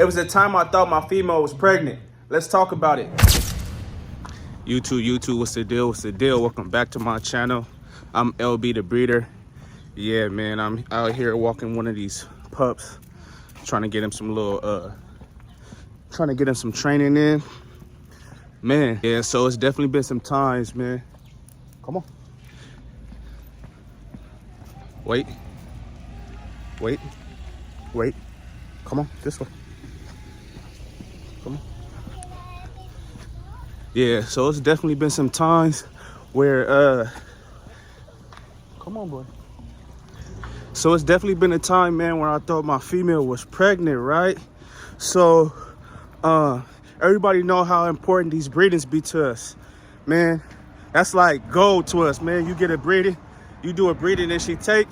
It was a time I thought my female was pregnant. Let's talk about it. YouTube, what's the deal? What's the deal? Welcome back to my channel. I'm LB the breeder. Yeah, man, I'm out here walking one of these pups, trying to get him some little, trying to get him some training in. Man, yeah, so it's definitely been some times, man. Come on. Wait. Come on, this way. Come on. Yeah, so it's definitely been some times where, come on, boy. So it's definitely been a time, man, where I thought my female was pregnant, right? So, everybody know how important these breedings be to us, man. That's like gold to us, man. You get a breeding, you do a breeding and she take,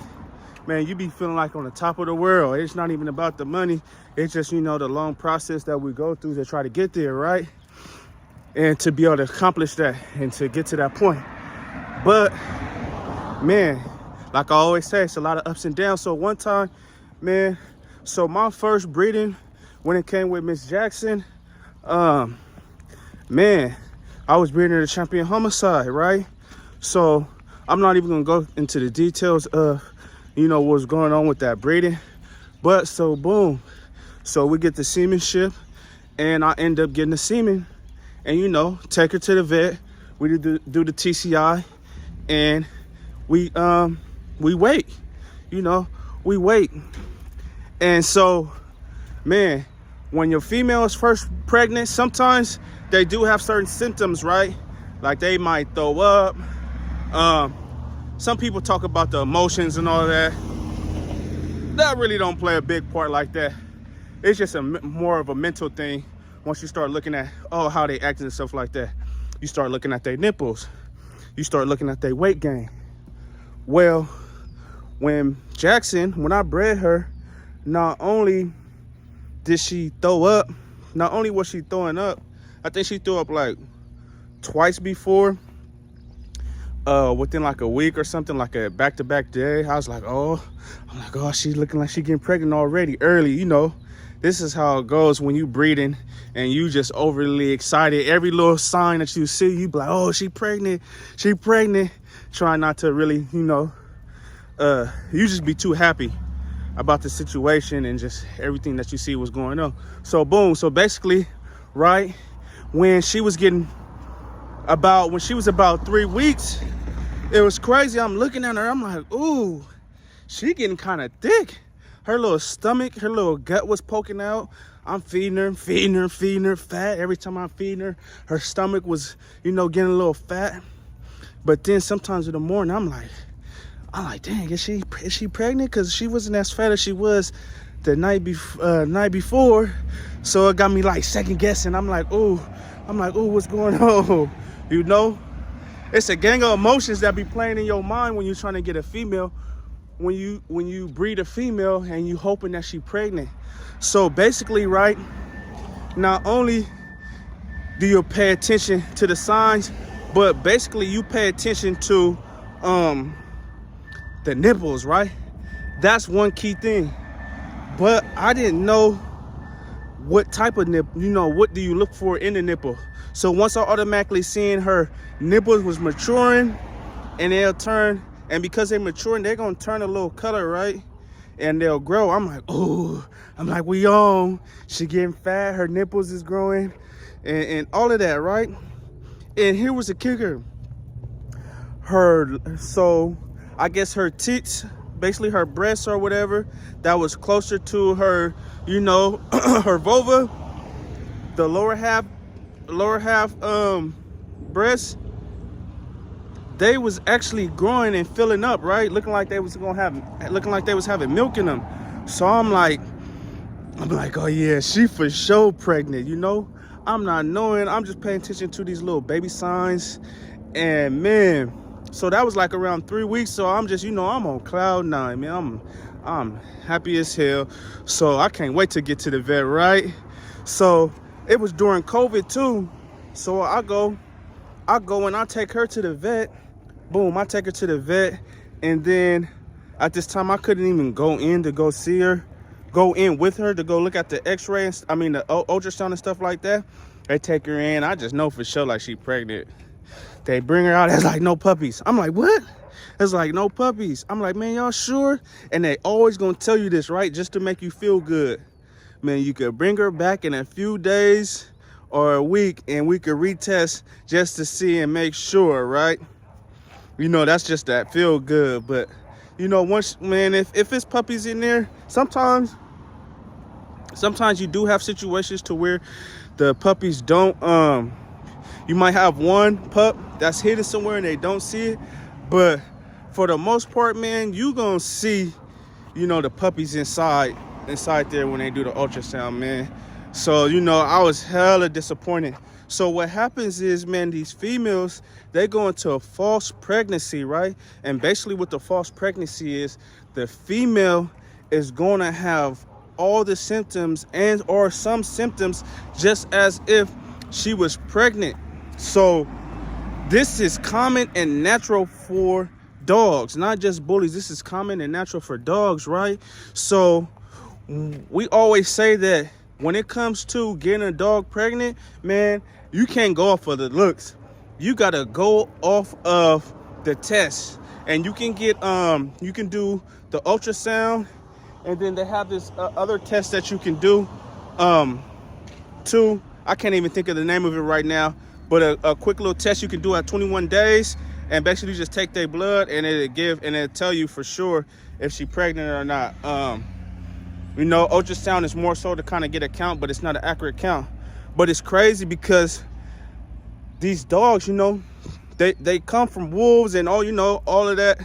man, you be feeling like on the top of the world. It's not even about the money. It's just, you know, the long process that we go through to try to get there, right? And to be able to accomplish that and to get to that point. But, man, like I always say, it's a lot of ups and downs. So one time, man, so my first breeding, when it came with Miss Jackson, man, I was breeding a champion homicide, right? So I'm not even gonna go into the details of, you know, what's going on with that breeding. But so boom, so we get the semenship and I end up getting the semen and, you know, take her to the vet. We do the TCI and we wait, you know, we wait. And so, man, when your female is first pregnant, sometimes they do have certain symptoms, right? Like they might throw up. Some people talk about the emotions and all of that. That really don't play a big part like that. It's just more of a mental thing. Once you start looking at, oh, how they acting and stuff like that, you start looking at their nipples. You start looking at their weight gain. Well, when I bred her, not only did she throw up, not only was she throwing up, I think she threw up like twice before, within like a week or something, like a back-to-back day. I was like, oh, she's looking like she getting pregnant already early. You know, this is how it goes when you breeding and you just overly excited. Every little sign that you see, you be like, oh, she pregnant. Try not to really, you know, you just be too happy about the situation and just everything that you see was going on. So boom, so basically, right, when she was about 3 weeks, it was crazy. I'm looking at her, I'm like, ooh, she getting kind of thick. Her little stomach, her little gut was poking out. I'm feeding her fat. Every time I'm feeding her stomach was, you know, getting a little fat. But then sometimes in the morning, I'm like, dang, is she pregnant? Because she wasn't as fat as she was the night before. So it got me like second guessing. I'm like, ooh, what's going on? You know, it's a gang of emotions that be playing in your mind when you're trying to get a female, when you breed a female and you hoping that she pregnant. So basically, right, not only do you pay attention to the signs, but basically you pay attention to the nipples, right? That's one key thing. But I didn't know what type of nipple, you know, what do you look for in the nipple? So once I automatically seen her nipples was maturing and they'll turn, and because they're maturing, they're gonna turn a little color, right? And they'll grow. I'm like, oh, we on. She getting fat, her nipples is growing and all of that, right? And here was the kicker. So I guess her tits, basically her breasts or whatever, that was closer to her, you know, her vulva, the lower half breasts, they was actually growing and filling up, right? Looking like they was having milk in them. So I'm like, oh yeah, she for sure pregnant, you know? I'm not knowing, I'm just paying attention to these little baby signs. And man, so that was like around 3 weeks. So I'm just, you know, I'm on cloud nine, man. I'm happy as hell. So I can't wait to get to the vet, right? So it was during COVID too. So I go and I take her to the vet. Boom, I take her to the vet. And then at this time, I couldn't even go in to go see her go in with her to go look at the x-ray and I mean the ultrasound and stuff like that. They take her in. I just know for sure like she pregnant. They bring her out. It's like no puppies. I'm like, what? It's like no puppies. I'm like, man, y'all sure? And they always gonna tell you this, right? Just to make you feel good. Man, you could bring her back in a few days or a week and we could retest just to see and make sure, right? You know, that's just that feel good. But you know, once, man, if it's puppies in there, sometimes you do have situations to where the puppies don't, you might have one pup that's hidden somewhere and they don't see it. But for the most part, man, you gonna see, you know, the puppies inside there when they do the ultrasound, man. So, you know, I was hella disappointed. So what happens is, man, these females, they go into a false pregnancy, right? And basically what the false pregnancy is, the female is going to have all the symptoms and or some symptoms just as if she was pregnant. So this is common and natural for dogs, not just bullies. This is common and natural for dogs, right? So we always say that when it comes to getting a dog pregnant, man, you can't go off of the looks. You gotta go off of the test. And you can get you can do the ultrasound, and then they have this other test that you can do too. I can't even think of the name of it right now, but a quick little test you can do at 21 days, and basically just take their blood and it'll tell you for sure if she's pregnant or not. You know, ultrasound is more so to kind of get a count, but it's not an accurate count. But it's crazy because these dogs, you know, they come from wolves and all, you know, all of that.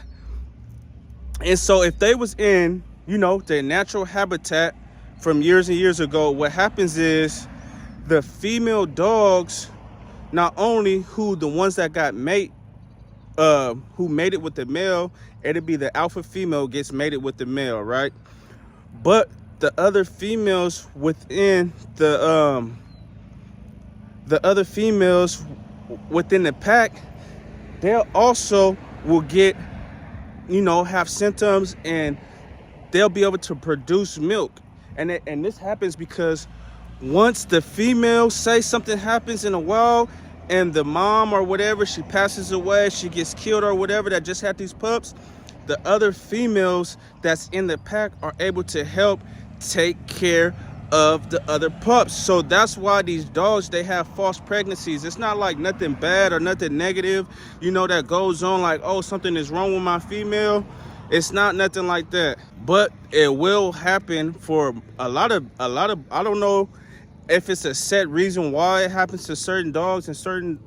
And so if they was in, you know, their natural habitat from years and years ago, what happens is the female dogs, not only the ones that got who mated with the male, it'd be the alpha female gets mated with the male, right? But the other females within the other females within the pack, they also will get, you know, have symptoms and they'll be able to produce milk. And this happens because once the female, say something happens in a wild and the mom or whatever, she passes away, she gets killed or whatever, that just had these pups, the other females that's in the pack are able to help take care of the other pups. So that's why these dogs, they have false pregnancies. It's not like nothing bad or nothing negative, you know, that goes on like, oh, something is wrong with my female. It's not nothing like that, but it will happen for a lot of, I don't know if it's a set reason why it happens to certain dogs and certain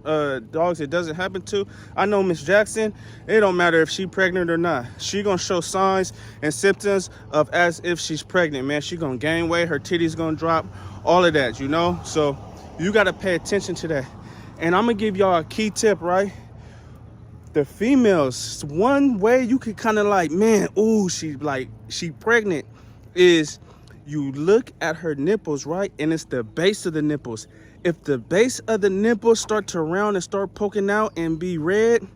dogs it doesn't happen to. I know Miss Jackson, it don't matter if she pregnant or not. She gonna show signs and symptoms of as if she's pregnant, man. She gonna gain weight, her titties gonna drop, all of that, you know? So you gotta pay attention to that. And I'm gonna give y'all a key tip, right? The females, one way you could kind of like, man, ooh, she pregnant, is you look at her nipples, right? And it's the base of the nipples. If the base of the nipples start to round and start poking out and be red,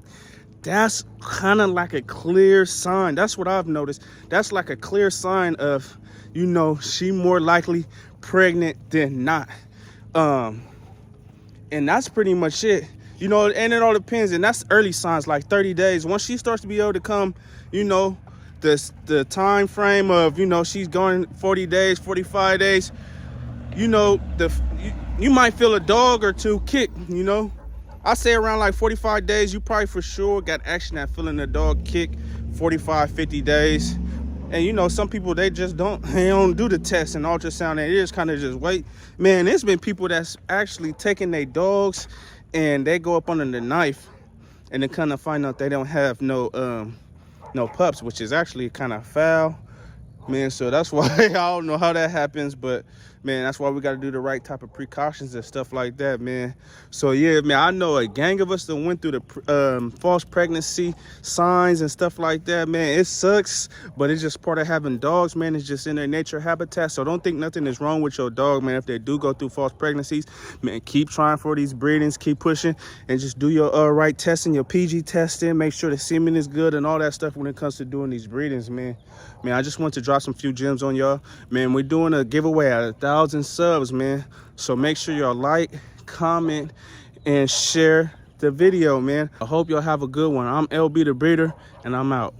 that's kind of like a clear sign. That's what I've noticed. That's like a clear sign of, you know, she more likely pregnant than not. And that's pretty much it. You know, and it all depends. And that's early signs, like 30 days. Once she starts to be able to come, you know, the time frame of, you know, she's going 40 days, 45 days, you know, you might feel a dog or two kick, you know. I say around like 45 days, you probably for sure got action at feeling a dog kick. 45, 50 days. And, you know, some people, they don't do the test and ultrasound, and they just kind of just wait. Man, there's been people that's actually taking their dogs and they go up under the knife and they kind of find out they don't have no pups, which is actually kind of foul, man. So that's why I don't know how that happens, but man, that's why we got to do the right type of precautions and stuff like that, man. So yeah, man, I know a gang of us that went through the false pregnancy signs and stuff like that, man. It sucks, but it's just part of having dogs, man. It's just in their nature habitat. So don't think nothing is wrong with your dog, man. If they do go through false pregnancies, man, keep trying for these breedings, keep pushing, and just do your right testing, your PG testing. Make sure the semen is good and all that stuff when it comes to doing these breedings, man. Man, I just want to drop some few gems on y'all, man. We're doing a giveaway at 1,000 subs, man. So make sure y'all like, comment, and share the video, man. I hope y'all have a good one. I'm LB the Breeder, and I'm out.